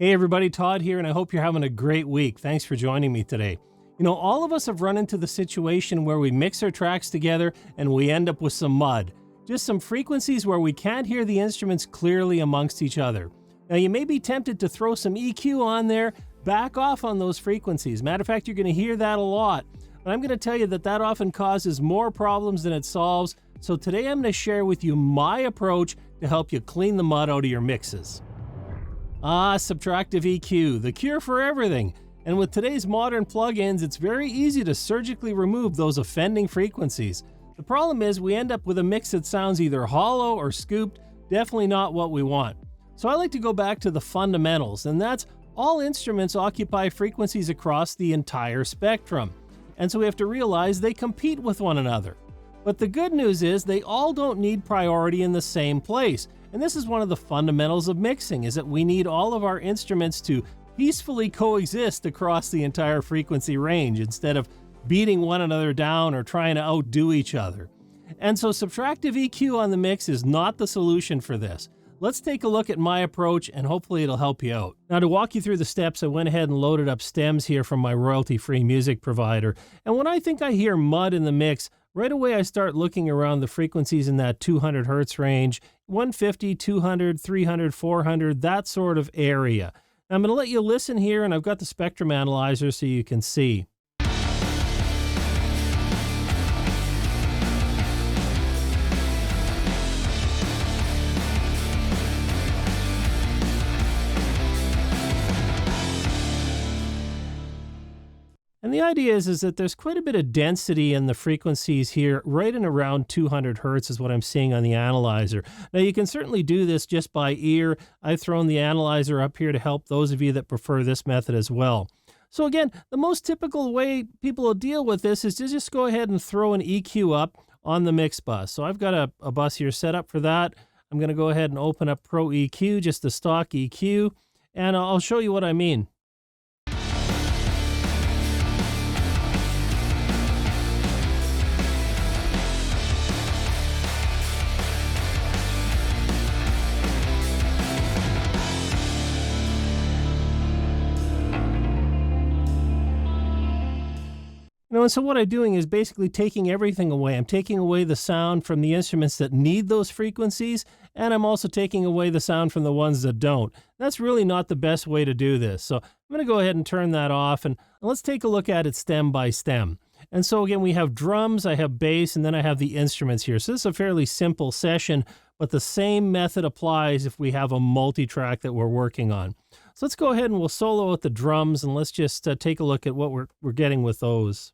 Hey everybody, Todd here, and I hope you're having a great week. Thanks for joining me today. You know, all of us have run into the situation where we mix our tracks together and we end up with some mud. Just some frequencies where we can't hear the instruments clearly amongst each other. Now, you may be tempted to throw some EQ on there, back off on those frequencies. Matter of fact, you're going to hear that a lot. But I'm going to tell you that often causes more problems than it solves. So today I'm going to share with you my approach to help you clean the mud out of your mixes. Subtractive EQ, the cure for everything. And with today's modern plugins, it's very easy to surgically remove those offending frequencies. The problem is we end up with a mix that sounds either hollow or scooped, definitely not what we want. So I like to go back to the fundamentals, and that's all instruments occupy frequencies across the entire spectrum. And so we have to realize they compete with one another. But the good news is they all don't need priority in the same place. And this is one of the fundamentals of mixing, is that we need all of our instruments to peacefully coexist across the entire frequency range instead of beating one another down or trying to outdo each other. And so subtractive EQ on the mix is not the solution for this. Let's take a look at my approach and hopefully it'll help you out. Now, to walk you through the steps, I went ahead and loaded up stems here from my royalty-free music provider. And when I think I hear mud in the mix, right away I start looking around the frequencies in that 200 hertz range, 150, 200, 300, 400, that sort of area. Now, I'm going to let you listen here, and I've got the spectrum analyzer so you can see. And the idea is that there's quite a bit of density in the frequencies here, right in around 200 hertz is what I'm seeing on the analyzer. Now, you can certainly do this just by ear. I've thrown the analyzer up here to help those of you that prefer this method as well. So again, the most typical way people will deal with this is to just go ahead and throw an EQ up on the mix bus. So I've got a bus here set up for that. I'm going to go ahead and open up Pro EQ, just the stock EQ, and I'll show you what I mean. And so what I'm doing is basically taking everything away. I'm taking away the sound from the instruments that need those frequencies, and I'm also taking away the sound from the ones that don't. That's really not the best way to do this. So I'm going to go ahead and turn that off, and let's take a look at it stem by stem. And so again, we have drums, I have bass, and then I have the instruments here. So this is a fairly simple session, but the same method applies if we have a multi-track that we're working on. So let's go ahead and we'll solo out the drums, and let's just take a look at what we're getting with those.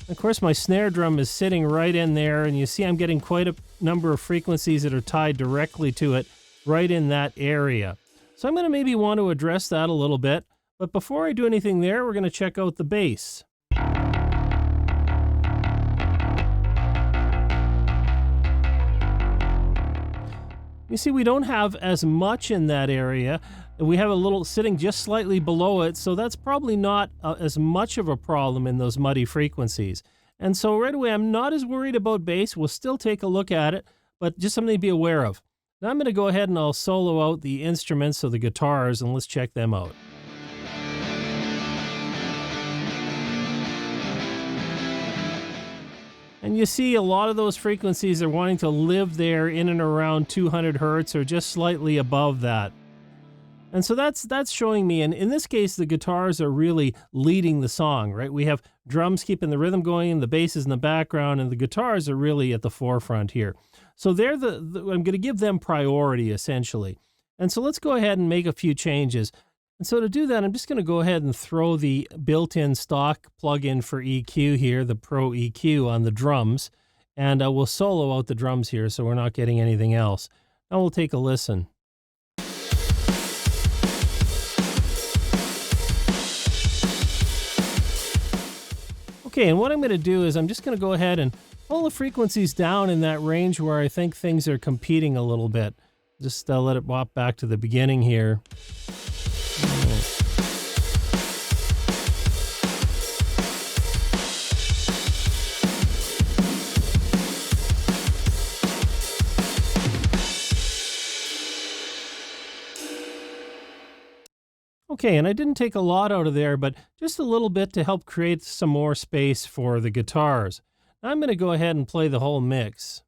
Of course, my snare drum is sitting right in there, and you see I'm getting quite a number of frequencies that are tied directly to it right in that area. So I'm going to maybe want to address that a little bit, but before I do anything there, we're going to check out the bass. You see, we don't have as much in that area. We have a little sitting just slightly below it, so that's probably not as much of a problem in those muddy frequencies. And so right away, I'm not as worried about bass. We'll still take a look at it, but just something to be aware of. Now I'm going to go ahead and I'll solo out the instruments, so the guitars, and let's check them out. And you see a lot of those frequencies are wanting to live there in and around 200 hertz or just slightly above that. And so that's showing me, and in this case, the guitars are really leading the song, right? We have drums keeping the rhythm going, the bass is in the background, and the guitars are really at the forefront here. So they're I'm going to give them priority, essentially. And so let's go ahead and make a few changes. And so to do that, I'm just going to go ahead and throw the built-in stock plugin for EQ here, the Pro EQ, on the drums, and we'll solo out the drums here so we're not getting anything else. Now we'll take a listen. Okay, and what I'm going to do is I'm just going to go ahead and pull the frequencies down in that range where I think things are competing a little bit. Just let it pop back to the beginning here. Okay, and I didn't take a lot out of there, but just a little bit to help create some more space for the guitars. Now I'm going to go ahead and play the whole mix.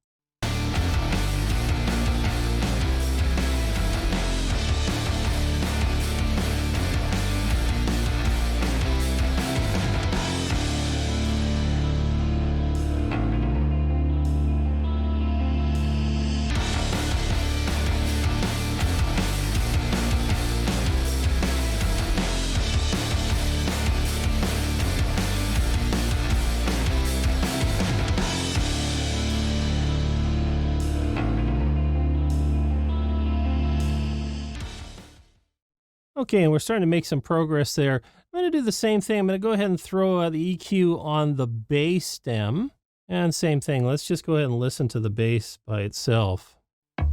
Okay, and we're starting to make some progress there. I'm going to do the same thing. I'm going to go ahead and throw the EQ on the bass stem. And same thing, let's just go ahead and listen to the bass by itself. I'm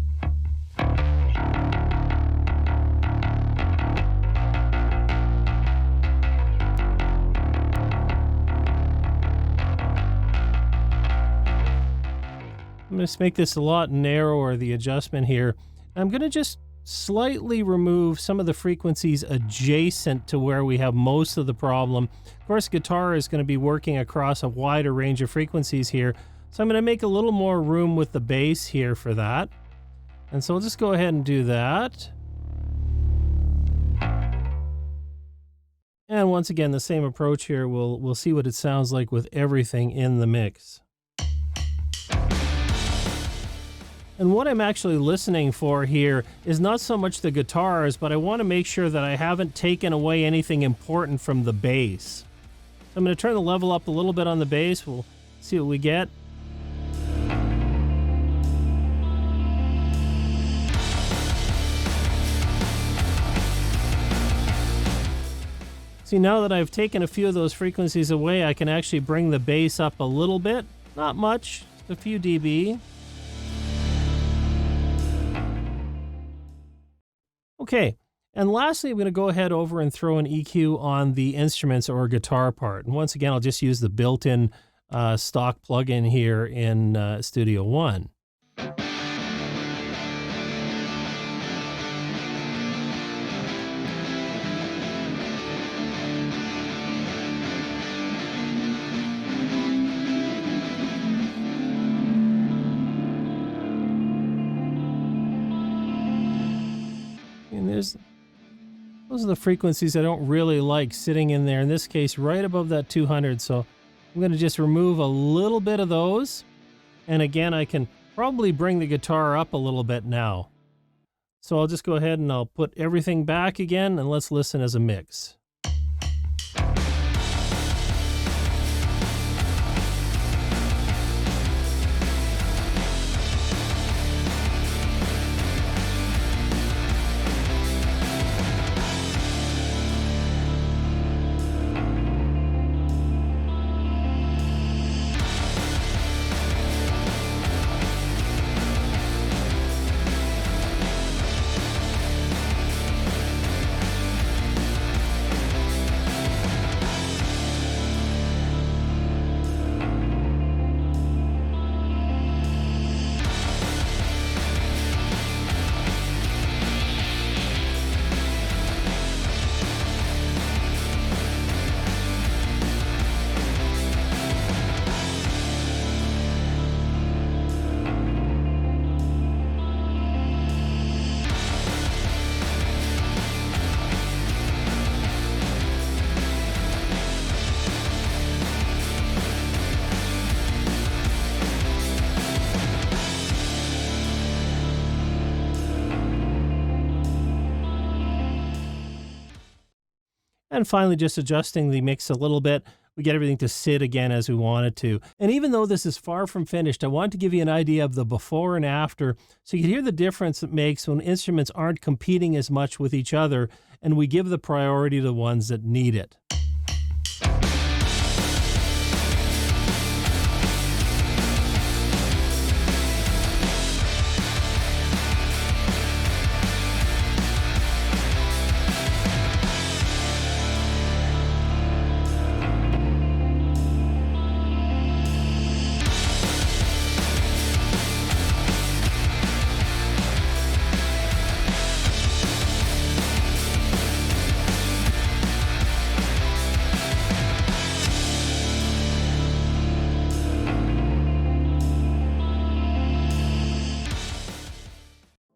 going to make this a lot narrower, the adjustment here. I'm going to just slightly remove some of the frequencies adjacent to where we have most of the problem. Of course, guitar is going to be working across a wider range of frequencies here, so I'm going to make a little more room with the bass here for that. And so we'll just go ahead and do that. And once again, the same approach here. We'll see what it sounds like with everything in the mix. And what I'm actually listening for here is not so much the guitars, but I want to make sure that I haven't taken away anything important from the bass. So I'm going to turn the level up a little bit on the bass. We'll see what we get. See, now that I've taken a few of those frequencies away, I can actually bring the bass up a little bit. Not much, just a few dB. Okay, and lastly, I'm going to go ahead over and throw an EQ on the instruments or guitar part. And once again, I'll just use the built-in stock plugin here in Studio One. Those are the frequencies I don't really like sitting in there. In this case, right above that 200. So I'm going to just remove a little bit of those. And again, I can probably bring the guitar up a little bit now. So I'll just go ahead and I'll put everything back again and let's listen as a mix. And finally, just adjusting the mix a little bit. We get everything to sit again as we want it to. And even though this is far from finished, I want to give you an idea of the before and after so you can hear the difference it makes when instruments aren't competing as much with each other and we give the priority to the ones that need it.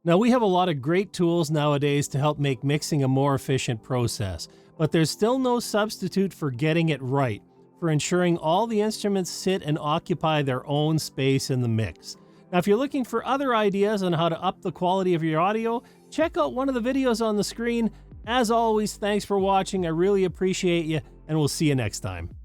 Now, we have a lot of great tools nowadays to help make mixing a more efficient process, but there's still no substitute for getting it right, for ensuring all the instruments sit and occupy their own space in the mix. Now, if you're looking for other ideas on how to up the quality of your audio, check out one of the videos on the screen. As always, thanks for watching. I really appreciate you, and we'll see you next time.